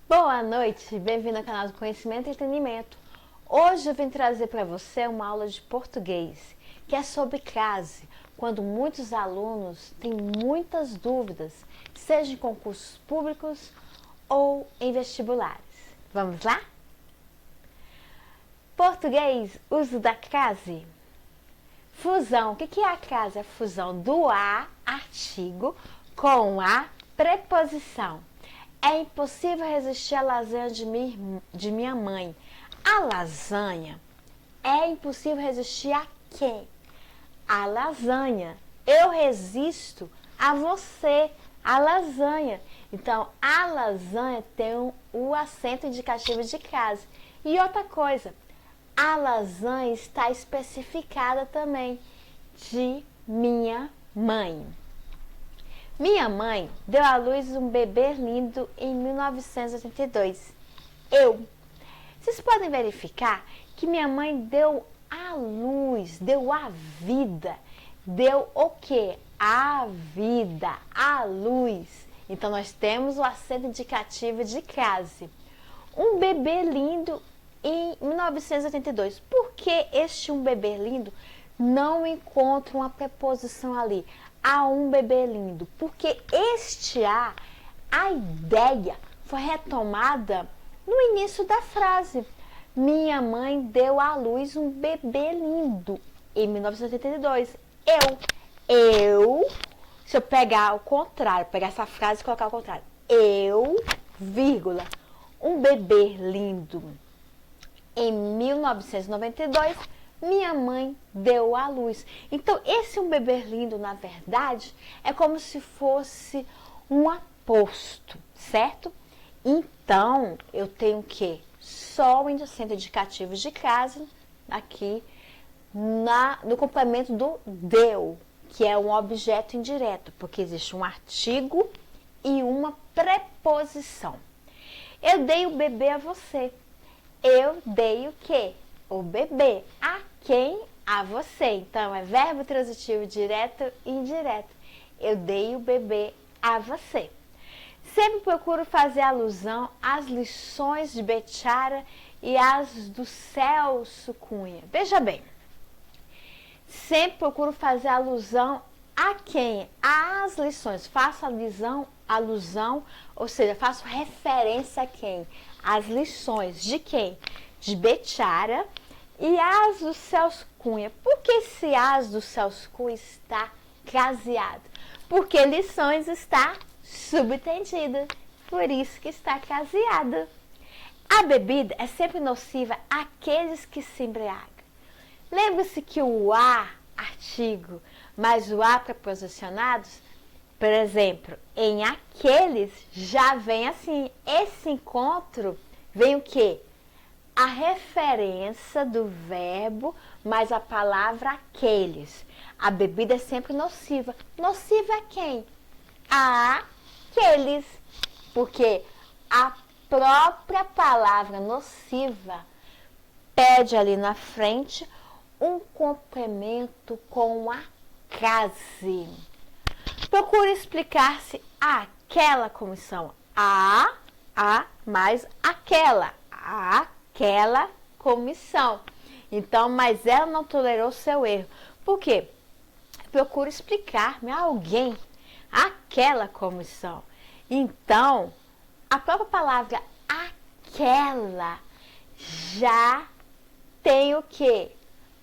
Boa noite, bem-vindo ao canal do Conhecimento e Entretenimento. Hoje eu vim trazer para você uma aula de português, que é sobre crase, quando muitos alunos têm muitas dúvidas, seja em concursos públicos ou em vestibulares. Vamos lá? Português, uso da crase. Fusão, o que é a crase? A fusão do artigo com a preposição. É impossível resistir à lasanha de minha mãe. A lasanha. É impossível resistir a quem? A lasanha. Eu resisto a você. A lasanha. Então, a lasanha tem o acento indicativo de crase. E outra coisa, a lasanha está especificada também de minha mãe. Minha mãe deu à luz um bebê lindo em 1982. Vocês podem verificar que minha mãe deu à luz, deu a vida. Deu o quê? A vida, a luz. Então, nós temos o acento indicativo de crase. Um bebê lindo em 1982. Por que este um bebê lindo não encontra uma preposição ali? A um bebê lindo. Porque a ideia foi retomada no início da frase. Minha mãe deu à luz um bebê lindo em 1982. Se eu pegar o contrário, pegar essa frase e colocar o contrário. Vírgula, um bebê lindo. Em 1992, minha mãe deu à luz. Então, esse um bebê lindo, na verdade, é como se fosse um aposto, certo? Então, eu tenho o quê? Só o acento indicativo de crase aqui no complemento do deu, que é um objeto indireto, porque existe um artigo e uma preposição. Eu dei o bebê a você. Eu dei o quê? O bebê. A quem? A você. Então, é verbo transitivo direto e indireto. Eu dei o bebê a você. Sempre procuro fazer alusão às lições de Bechara e às do Celso Cunha. Veja bem. Sempre procuro fazer alusão a quem? Às lições. Faço alusão, ou seja, faço referência a quem? As lições de quem? De Bechara e as do Celso Cunha. Por que esse as do Celso Cunha está craseado? Porque lições está subentendida. Por isso que está craseado. A bebida é sempre nociva àqueles que se embriagam. Lembre-se que o artigo mais o preposicionados, por exemplo, em aqueles já vem assim, esse encontro vem o quê? A referência do verbo mais a palavra aqueles. A bebida é sempre nociva. Nociva a quem? A aqueles. Porque a própria palavra nociva pede ali na frente um complemento com a crase. Procure explicar-se aquela comissão. Mais aquela. Aquela comissão. Então, mas ela não tolerou seu erro. Por quê? Procure explicar-me a alguém aquela comissão. Então, a própria palavra aquela já tem o quê?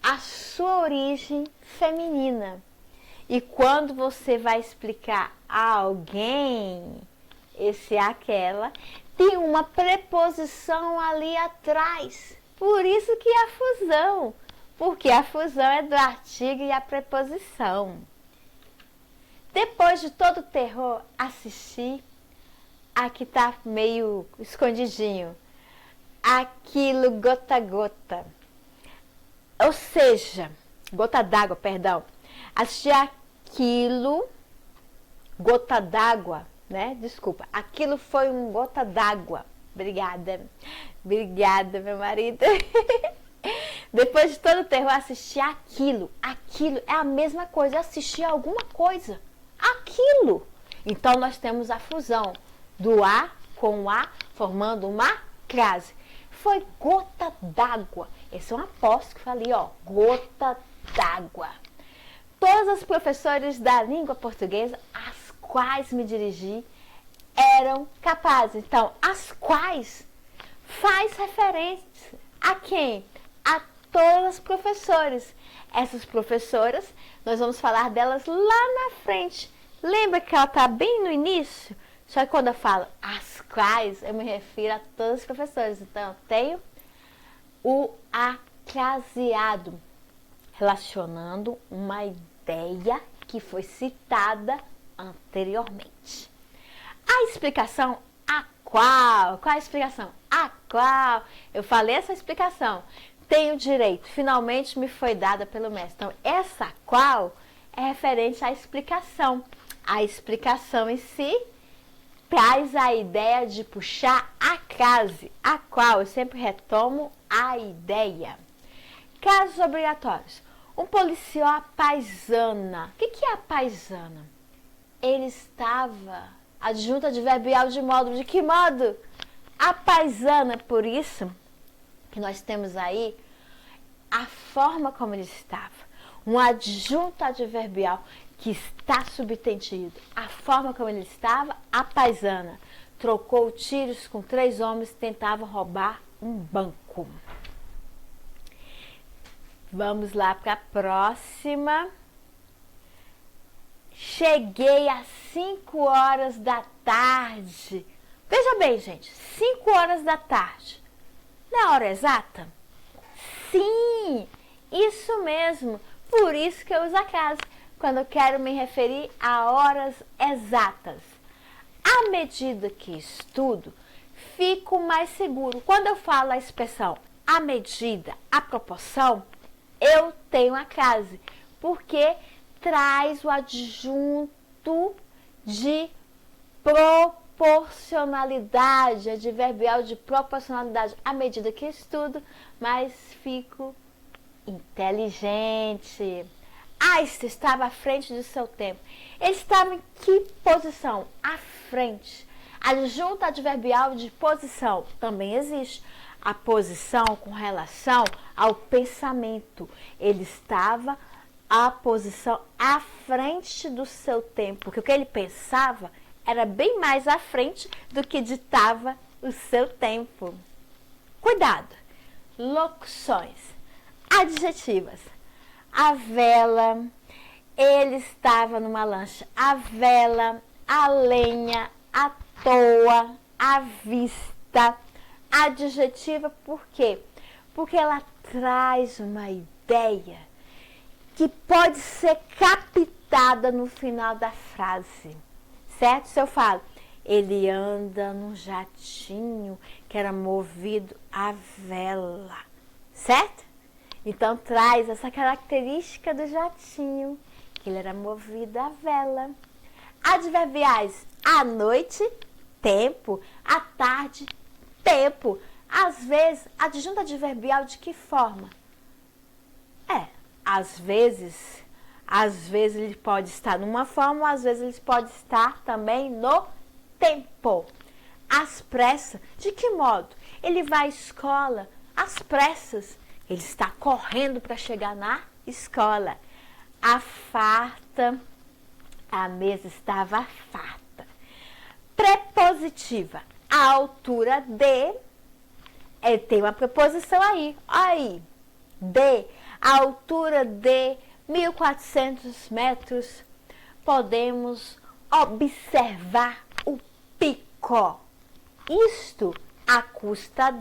A sua origem feminina. E quando você vai explicar a alguém, esse aquela, tem uma preposição ali atrás. Por isso que é a fusão. Porque a fusão é do artigo e a preposição. Depois de todo o terror, assisti. Aqui tá meio escondidinho. Aquilo gota a gota. Ou seja, gota d'água, perdão. Assisti aquilo, gota d'água, né? Desculpa, aquilo foi um gota d'água. Obrigada. Obrigada, meu marido. Depois de todo o terror, assisti aquilo. Aquilo é a mesma coisa, assistir alguma coisa. Aquilo. Então, nós temos a fusão do com A, formando uma crase. Foi gota d'água. Esse é um apóstrofo ali, ó, gota d'água. Todos os professores da língua portuguesa, às quais me dirigi, eram capazes. Então, as quais faz referência a quem? A todas as professores. Essas professoras, nós vamos falar delas lá na frente. Lembra que ela está bem no início? Só que quando eu falo as quais, eu me refiro a todos os professores. Então, eu tenho o acraseado, relacionando uma ideia que foi citada anteriormente. A explicação a qual? Qual a explicação? A qual? Eu falei essa explicação. Tenho direito. Finalmente me foi dada pelo mestre. Então, essa qual é referente à explicação. A explicação em si traz a ideia de puxar a crase, a qual eu sempre retomo a ideia. Casos obrigatórios. Um policial à paisana. O que é a paisana? Ele estava adjunto adverbial de modo. De que modo? A paisana, por isso que nós temos aí a forma como ele estava. Um adjunto adverbial que está subtendido. A forma como ele estava, a paisana. Trocou tiros com 3 homens que tentavam roubar um banco. Vamos lá para a próxima. Cheguei às 5 horas da tarde. Veja bem, gente, 5 horas da tarde. Não é a hora exata? Sim, isso mesmo. Por isso que eu uso a crase, quando eu quero me referir a horas exatas. À medida que estudo, fico mais seguro. Quando eu falo a expressão à medida, à proporção, eu tenho a crase, porque traz o adjunto de proporcionalidade, adverbial de proporcionalidade. À medida que estudo, mais fico inteligente. Einstein estava à frente do seu tempo. Ele estava em que posição? À frente. Adjunto adverbial de posição também existe. A posição com relação ao pensamento. Ele estava a posição à frente do seu tempo, porque o que ele pensava era bem mais à frente do que ditava o seu tempo. Cuidado! Locuções adjetivas. A vela, ele estava numa lancha. A vela, a lenha, à toa, à vista. Adjetiva por quê? Porque ela traz uma ideia que pode ser captada no final da frase, certo? Se eu falo, ele anda num jatinho que era movido a vela, certo? Então traz essa característica do jatinho, que ele era movido a vela. Adverbiais, à noite, tempo, à tarde, tempo. Às vezes, adjunto adverbial de que forma? Às vezes ele pode estar numa forma, às vezes ele pode estar também no tempo. Às pressas, de que modo? Ele vai à escola, às pressas, ele está correndo para chegar na escola. A farta, a mesa estava farta. Prepositiva, a altura de, tem uma preposição aí, de, a altura de 1.400 metros, podemos observar o pico. Isto à custa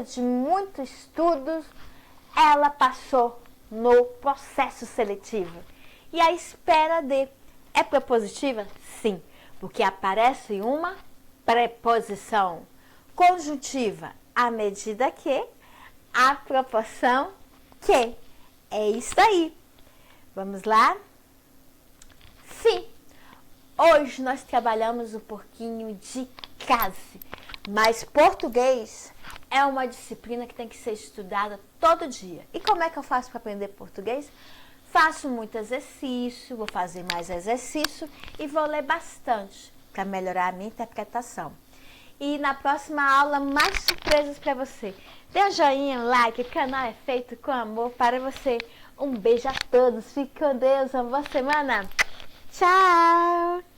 de muitos estudos, ela passou no processo seletivo. E a espera de é prepositiva? Sim, porque aparece uma preposição. Conjuntiva, à medida que, a proporção que. É isso aí. Vamos lá? Sim. Hoje nós trabalhamos um pouquinho de crase, mas português é uma disciplina que tem que ser estudada todo dia. E como é que eu faço para aprender português? Faço muito exercício, vou fazer mais exercício e vou ler bastante. para melhorar a minha interpretação. E na próxima aula, mais surpresas para você. Dê um joinha, um like, o canal é feito com amor para você. Um beijo a todos, fique com Deus, uma boa semana. Tchau!